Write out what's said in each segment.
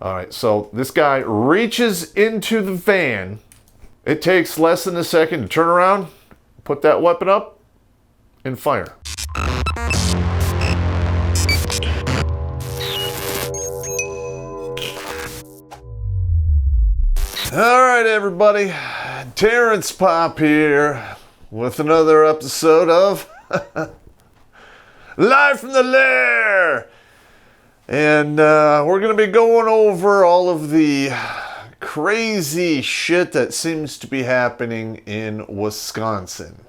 All right, so this guy reaches into the van. It takes less than a second to turn around, put that weapon up, and fire. All right, everybody. Terrence Popp here with another episode of Live from the Lair. And we're going to be going over all of the crazy shit that seems to be happening in Wisconsin.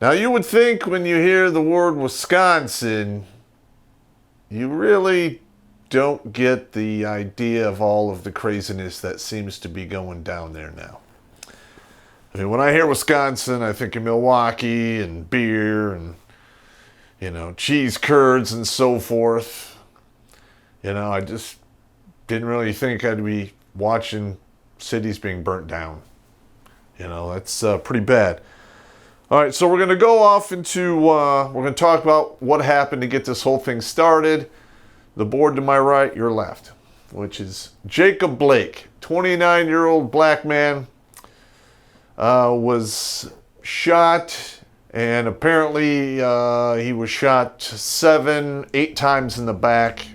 Now, you would think when you hear the word Wisconsin, you really don't get the idea of all of the craziness that seems to be going down there now. I mean, when I hear Wisconsin, I think of Milwaukee and beer and, cheese curds and so forth. I just didn't really think I'd be watching cities being burnt down. That's pretty bad. All right, so we're going to go off into, we're going to talk about what happened to get this whole thing started. The board to my right, your left, which is Jacob Blake, 29-year-old black man, was shot, and apparently he was shot 8 times in the back.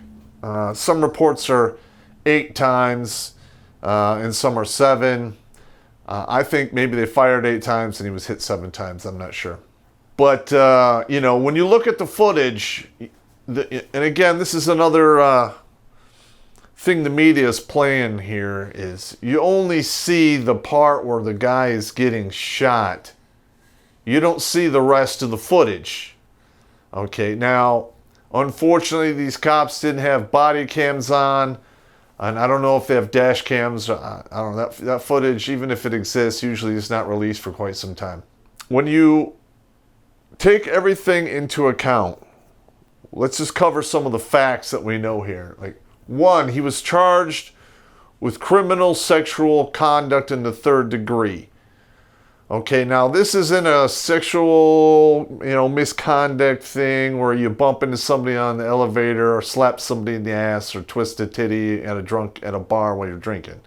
Some reports are 8 times, and some are 7. I think maybe they fired 8 times and he was hit 7 times. I'm not sure. But, when you look at the footage, and again, this is another thing the media is playing here, is you only see the part where the guy is getting shot. You don't see the rest of the footage. Okay, now, unfortunately, these cops didn't have body cams on, and I don't know if they have dash cams. I don't know, that footage, even if it exists, usually is not released for quite some time. When you take everything into account, let's just cover some of the facts that we know here. Like, 1, he was charged with criminal sexual conduct in the 3rd degree. Okay, now this isn't a sexual, misconduct thing where you bump into somebody on the elevator or slap somebody in the ass or twist a titty at a bar while you're drinking.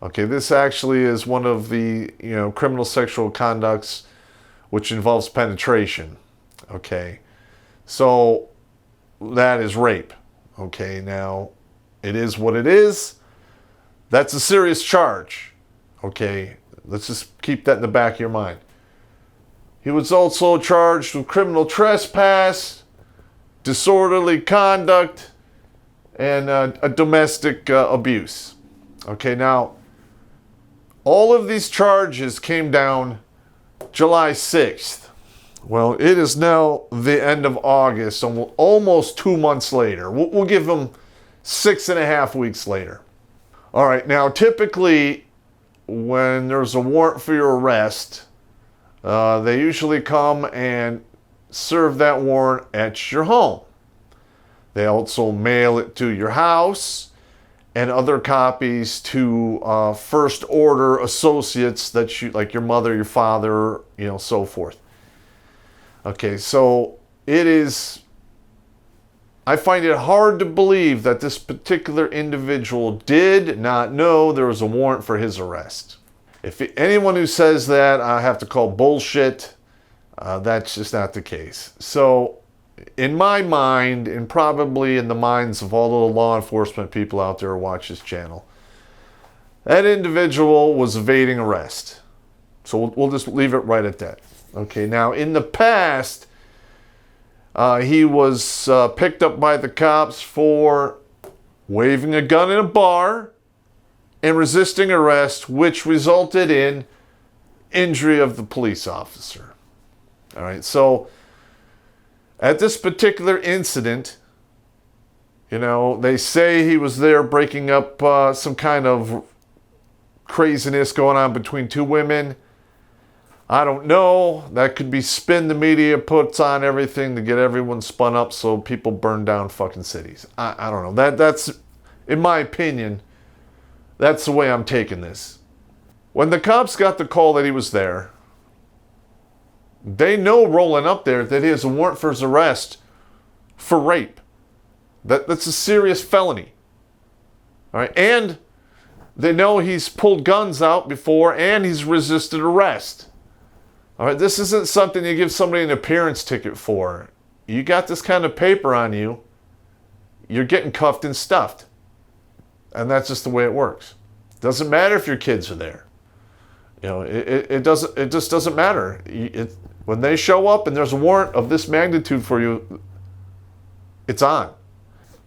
Okay, this actually is one of the, criminal sexual conducts which involves penetration. Okay, so that is rape. Okay, now, it is what it is. That's a serious charge. Okay, let's just keep that in the back of your mind. He was also charged with criminal trespass, disorderly conduct, and a domestic abuse. Okay, now, all of these charges came down July 6th. Well, it is now the end of August, so almost 2 months later. We'll give them 6.5 weeks later. All right, now typically when there's a warrant for your arrest, they usually come and serve that warrant at your home. They also mail it to your house and other copies to first order associates that you, like your mother, your father, so forth. Okay, so I find it hard to believe that this particular individual did not know there was a warrant for his arrest. If anyone who says that, I have to call bullshit. That's just not the case. So, in my mind, and probably in the minds of all the law enforcement people out there who watch this channel, that individual was evading arrest. So we'll just leave it right at that. Okay, now in the past, he was picked up by the cops for waving a gun in a bar and resisting arrest, which resulted in injury of the police officer. All right, so at this particular incident, they say he was there breaking up some kind of craziness going on between 2 women. I don't know. That could be spin the media puts on everything to get everyone spun up so people burn down fucking cities. I don't know. That's, in my opinion, that's the way I'm taking this. When the cops got the call that he was there, they know rolling up there that he has a warrant for his arrest for rape. That's a serious felony. All right, and they know he's pulled guns out before and he's resisted arrest. All right, this isn't something you give somebody an appearance ticket for. You got this kind of paper on you, you're getting cuffed and stuffed. And that's just the way it works. Doesn't matter if your kids are there. You know, it just doesn't matter. When they show up and there's a warrant of this magnitude for you, it's on.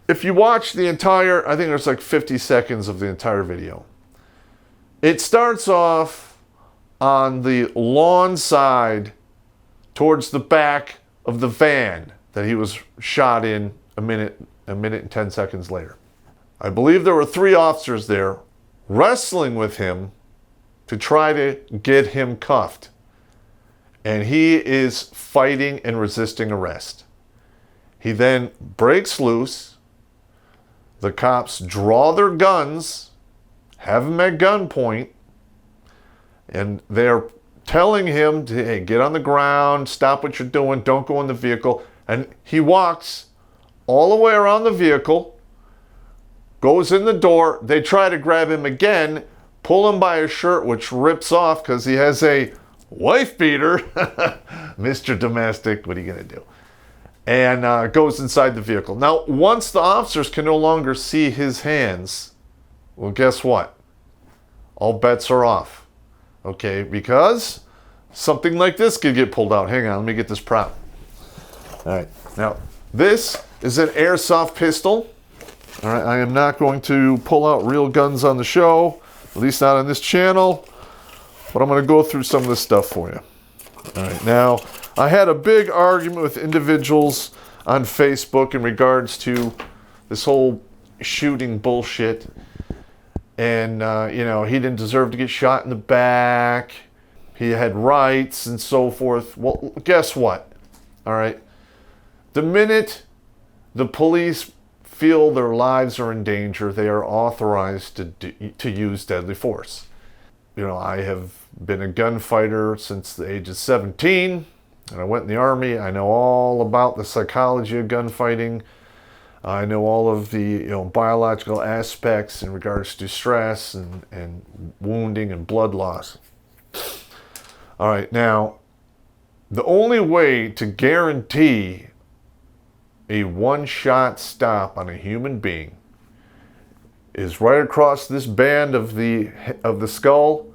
If you watch the entire, I think there's like 50 seconds of the entire video. It starts off on the lawn side towards the back of the van that he was shot in a minute and 10 seconds later. I believe there were 3 officers there wrestling with him to try to get him cuffed. And he is fighting and resisting arrest. He then breaks loose. The cops draw their guns, have him at gunpoint, and they're telling him to, hey, get on the ground, stop what you're doing, don't go in the vehicle. And he walks all the way around the vehicle, goes in the door. They try to grab him again, pull him by his shirt, which rips off because he has a wife beater. Mr. Domestic, what are you going to do? And goes inside the vehicle. Now, once the officers can no longer see his hands, well, guess what? All bets are off. Okay, because something like this could get pulled out. Hang on, let me get this prop. All right, now this is an airsoft pistol. All right, I am not going to pull out real guns on the show, at least not on this channel, but I'm going to go through some of this stuff for you. All right, now I had a big argument with individuals on Facebook in regards to this whole shooting bullshit. And, you know, he didn't deserve to get shot in the back. He had rights and so forth. Well, guess what? All right. The minute the police feel their lives are in danger, they are authorized to use deadly force. You know, I have been a gunfighter since the age of 17, and I went in the Army. I know all about the psychology of gunfighting. I know all of the biological aspects in regards to stress and wounding and blood loss. All right, now, the only way to guarantee a one-shot stop on a human being is right across this band of the skull,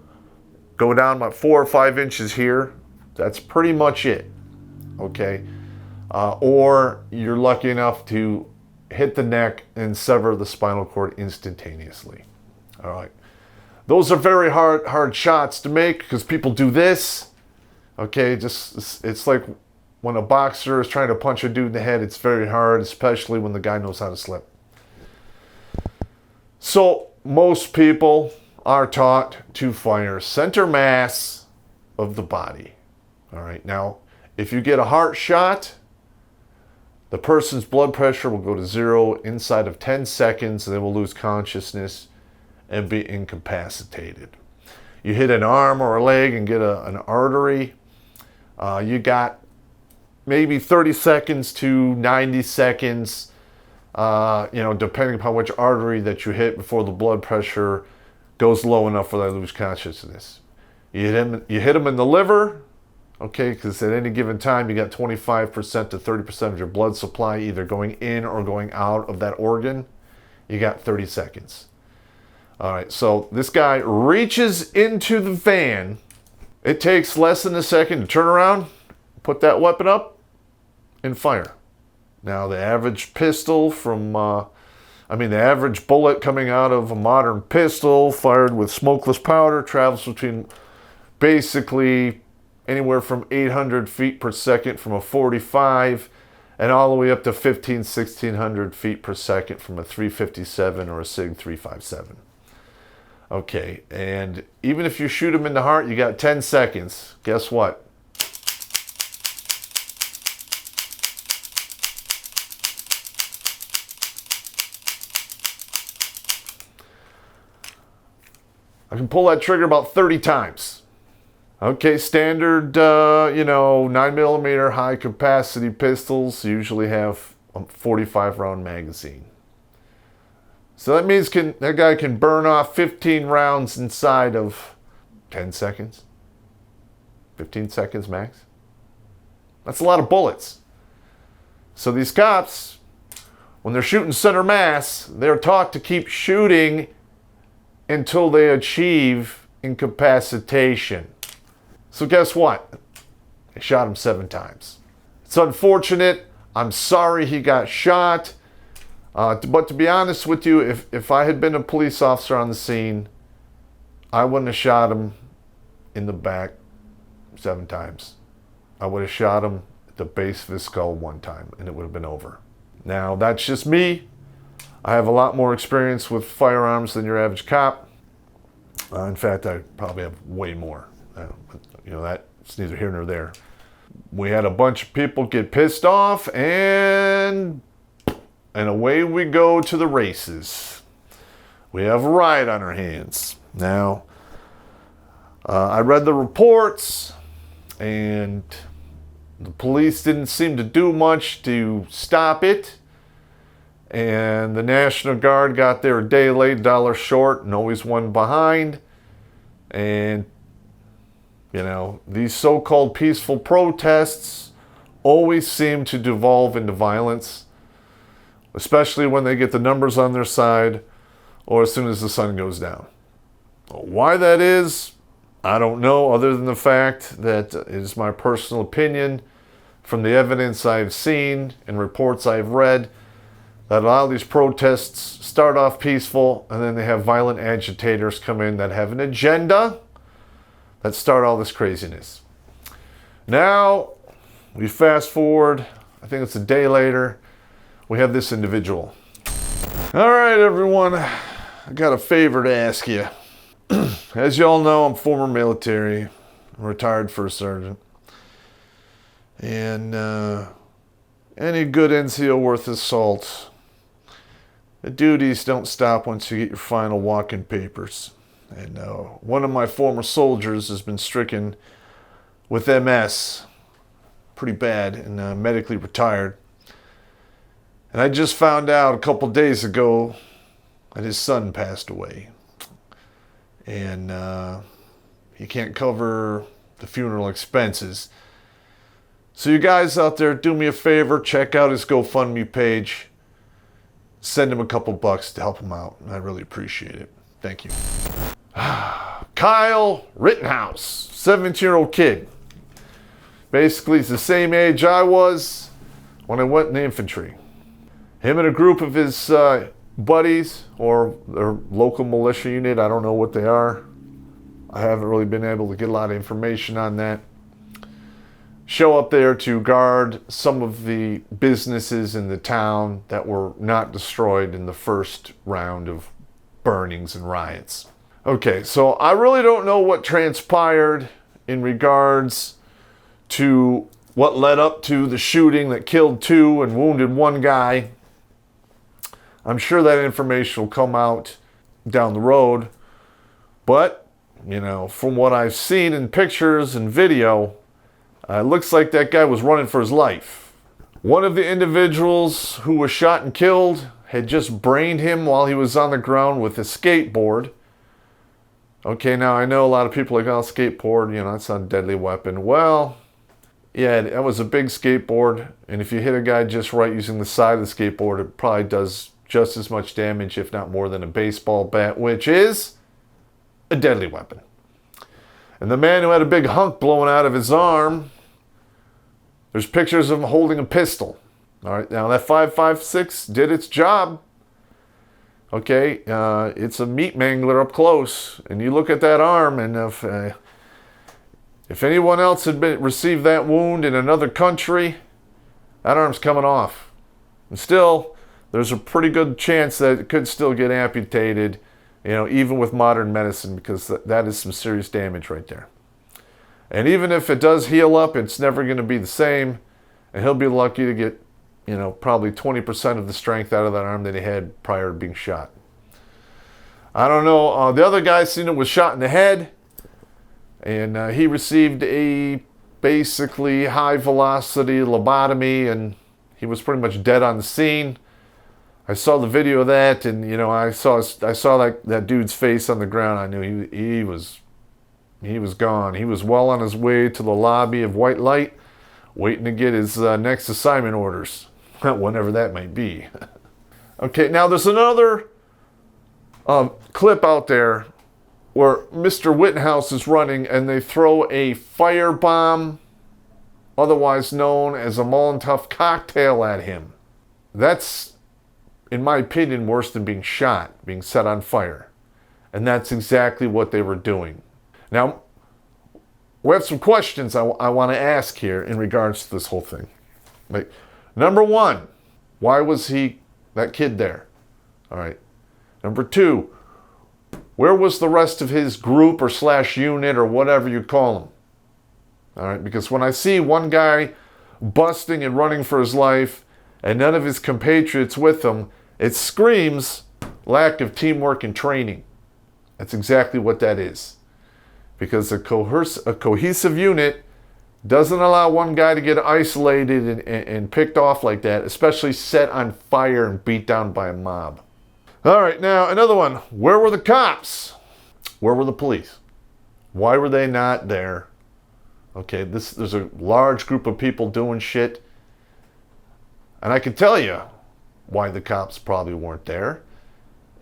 go down about 4 or 5 inches here. That's pretty much it, okay? Or you're lucky enough to hit the neck and sever the spinal cord instantaneously. All right. Those are very hard shots to make because people do this. Okay, it's like when a boxer is trying to punch a dude in the head, it's very hard, especially when the guy knows how to slip. So most people are taught to fire center mass of the body. All right. Now, if you get a heart shot, the person's blood pressure will go to 0 inside of 10 seconds, and they will lose consciousness and be incapacitated. You hit an arm or a leg and get an artery, you got maybe 30 seconds to 90 seconds, depending upon which artery that you hit before the blood pressure goes low enough for them to lose consciousness. You hit them in the liver. Okay, because at any given time, you got 25% to 30% of your blood supply either going in or going out of that organ. You got 30 seconds. All right, so this guy reaches into the van. It takes less than a second to turn around, put that weapon up, and fire. Now, the average pistol the average bullet coming out of a modern pistol fired with smokeless powder travels between basically anywhere from 800 feet per second from a 45 and all the way up to 1,1600 feet per second from a 357 or a SIG 357. Okay, and even if you shoot him in the heart, you got 10 seconds. Guess what? I can pull that trigger about 30 times. Okay, standard, 9mm high capacity pistols usually have a 45 round magazine. So that means that guy can burn off 15 rounds inside of 10 seconds. 15 seconds max. That's a lot of bullets. So these cops, when they're shooting center mass, they're taught to keep shooting until they achieve incapacitation. So guess what? They shot him 7 times. It's unfortunate. I'm sorry he got shot. But to be honest with you, if I had been a police officer on the scene, I wouldn't have shot him in the back 7 times. I would have shot him at the base of his skull 1 time, and it would have been over. Now, that's just me. I have a lot more experience with firearms than your average cop. In fact, I probably have way more. But, that's neither here nor there. We had a bunch of people get pissed off, and away we go to the races. We have a riot on our hands. Now, I read the reports, and the police didn't seem to do much to stop it. And the National Guard got there a day late, $1 short, and always one behind. And, these so-called peaceful protests always seem to devolve into violence, especially when they get the numbers on their side or as soon as the sun goes down. Why that is, I don't know, other than the fact that it is my personal opinion from the evidence I've seen and reports I've read that a lot of these protests start off peaceful and then they have violent agitators come in that have an agenda that start all this craziness. Now, we fast forward, I think it's a day later, we have this individual. All right, everyone, I got a favor to ask you. As you all know, I'm former military, retired first sergeant. And any good NCO worth his salt, the duties don't stop once you get your final walk-in papers. And one of my former soldiers has been stricken with MS, pretty bad, and medically retired. And I just found out a couple days ago that his son passed away. And he can't cover the funeral expenses. So you guys out there, do me a favor, check out his GoFundMe page. Send him a couple bucks to help him out. I really appreciate it. Thank you. Kyle Rittenhouse, 17-year-old kid. Basically, he's the same age I was when I went in the infantry. Him and a group of his buddies, or their local militia unit, I don't know what they are. I haven't really been able to get a lot of information on that. Show up there to guard some of the businesses in the town that were not destroyed in the first round of burnings and riots. Okay, so I really don't know what transpired in regards to what led up to the shooting that killed 2 and wounded 1 guy. I'm sure that information will come out down the road. But, from what I've seen in pictures and video, it looks like that guy was running for his life. One of the individuals who was shot and killed had just brained him while he was on the ground with a skateboard. Okay, now I know a lot of people are like, oh, skateboard, that's not a deadly weapon. Well, yeah, that was a big skateboard. And if you hit a guy just right using the side of the skateboard, it probably does just as much damage, if not more, than a baseball bat, which is a deadly weapon. And the man who had a big hunk blowing out of his arm, there's pictures of him holding a pistol. All right, now that 5.56 did its job. Okay, it's a meat mangler up close. And you look at that arm, and if anyone else had received that wound in another country, that arm's coming off. And still, there's a pretty good chance that it could still get amputated, even with modern medicine, because that is some serious damage right there. And even if it does heal up, it's never going to be the same. And he'll be lucky to get, probably 20% of the strength out of that arm that he had prior to being shot. I don't know. The other guy seen it was shot in the head. And he received a basically high velocity lobotomy, and he was pretty much dead on the scene. I saw the video of that, and I saw that dude's face on the ground. I knew he was gone. He was well on his way to the lobby of White Light, waiting to get his next assignment orders, whenever that might be. Okay, now there's another clip out there where Mr. Rittenhouse is running, and they throw a firebomb, otherwise known as a Molotov cocktail, at him. That's, in my opinion, worse than being shot, being set on fire. And that's exactly what they were doing. Now, we have some questions I want to ask here in regards to this whole thing. Like, number one, why was that kid there? All right. Number two, where was the rest of his group or / unit or whatever you call him? All right. Because when I see one guy busting and running for his life and none of his compatriots with him, it screams lack of teamwork and training. That's exactly what that is. Because a cohesive unit doesn't allow one guy to get isolated and picked off like that, especially set on fire and beat down by a mob. All right, now another one. Where were the cops? Where were the police? Why were they not there? Okay, there's a large group of people doing shit. And I can tell you why the cops probably weren't there.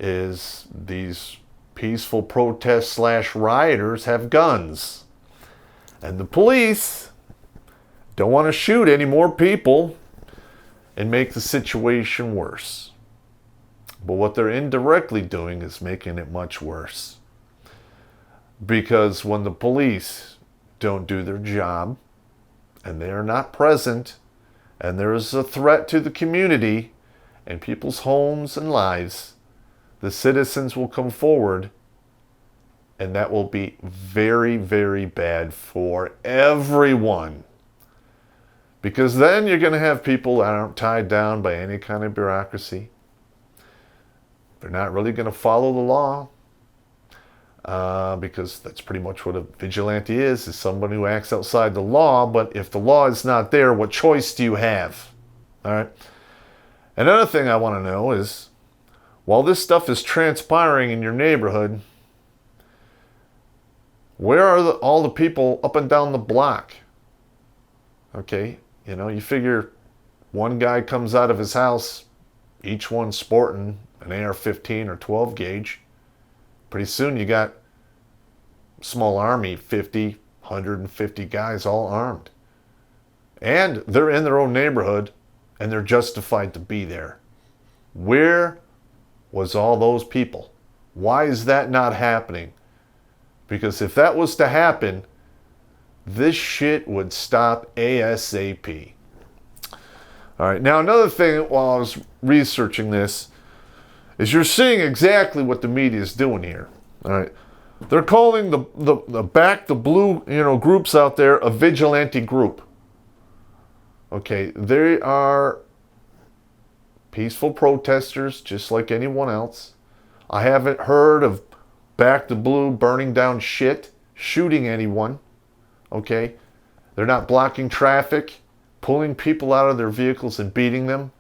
Is these peaceful protest / rioters have guns. And the police don't want to shoot any more people and make the situation worse. But what they're indirectly doing is making it much worse. Because when the police don't do their job and they are not present and there is a threat to the community and people's homes and lives, the citizens will come forward, and that will be very, very bad for everyone. Because then you're going to have people that aren't tied down by any kind of bureaucracy. They're not really going to follow the law, because that's pretty much what a vigilante is somebody who acts outside the law. But if the law is not there, what choice do you have? All right. Another thing I want to know is, while this stuff is transpiring in your neighborhood, where are all the people up and down the block? Okay, you figure one guy comes out of his house, each one sporting an AR-15 or 12 gauge. Pretty soon you got small army, 50, 150 guys all armed. And they're in their own neighborhood, and they're justified to be there. Where was all those people? Why is that not happening? Because if that was to happen, this shit would stop ASAP. All right, now another thing while I was researching this is you're seeing exactly what the media is doing here. All right, they're calling the blue groups out there a vigilante group. Okay, they are peaceful protesters just like anyone else. I haven't heard of Back the Blue burning down shit, shooting anyone. Okay, they're not blocking traffic, pulling people out of their vehicles and beating them,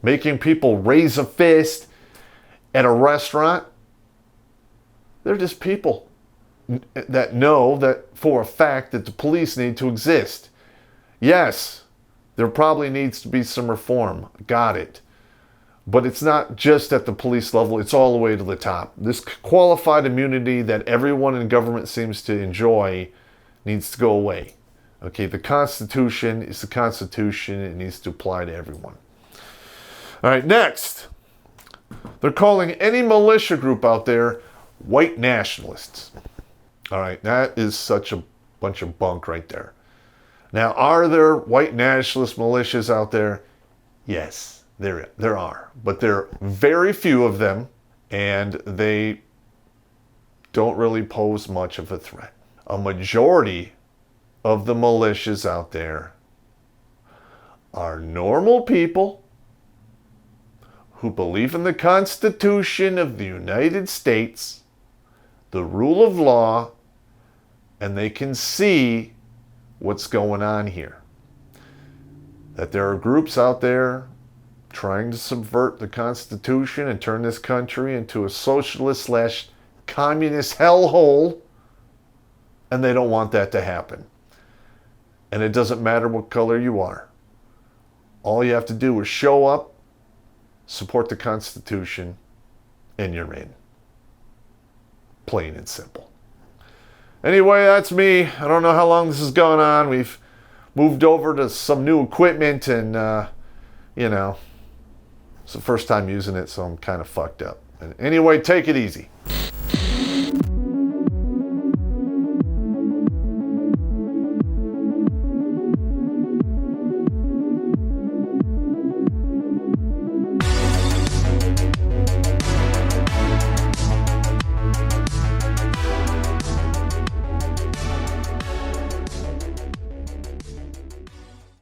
making people raise a fist at a restaurant. They're just people that know that for a fact that the police need to exist. Yes, there probably needs to be some reform. Got it. But it's not just at the police level, it's all the way to the top. This qualified immunity that everyone in government seems to enjoy needs to go away. Okay, the Constitution is the Constitution. It needs to apply to everyone. All right, next. They're calling any militia group out there white nationalists. All right, that is such a bunch of bunk right there. Now, are there white nationalist militias out there? Yes. There are, but there are very few of them, and they don't really pose much of a threat. A majority of the militias out there are normal people who believe in the Constitution of the United States, the rule of law, and they can see what's going on here. That there are groups out there trying to subvert the Constitution and turn this country into a socialist / communist hellhole. And they don't want that to happen. And it doesn't matter what color you are. All you have to do is show up, support the Constitution, and you're in. Plain and simple. Anyway, that's me. I don't know how long this is going on. We've moved over to some new equipment and, it's the first time using it, so I'm kind of fucked up. Anyway, take it easy.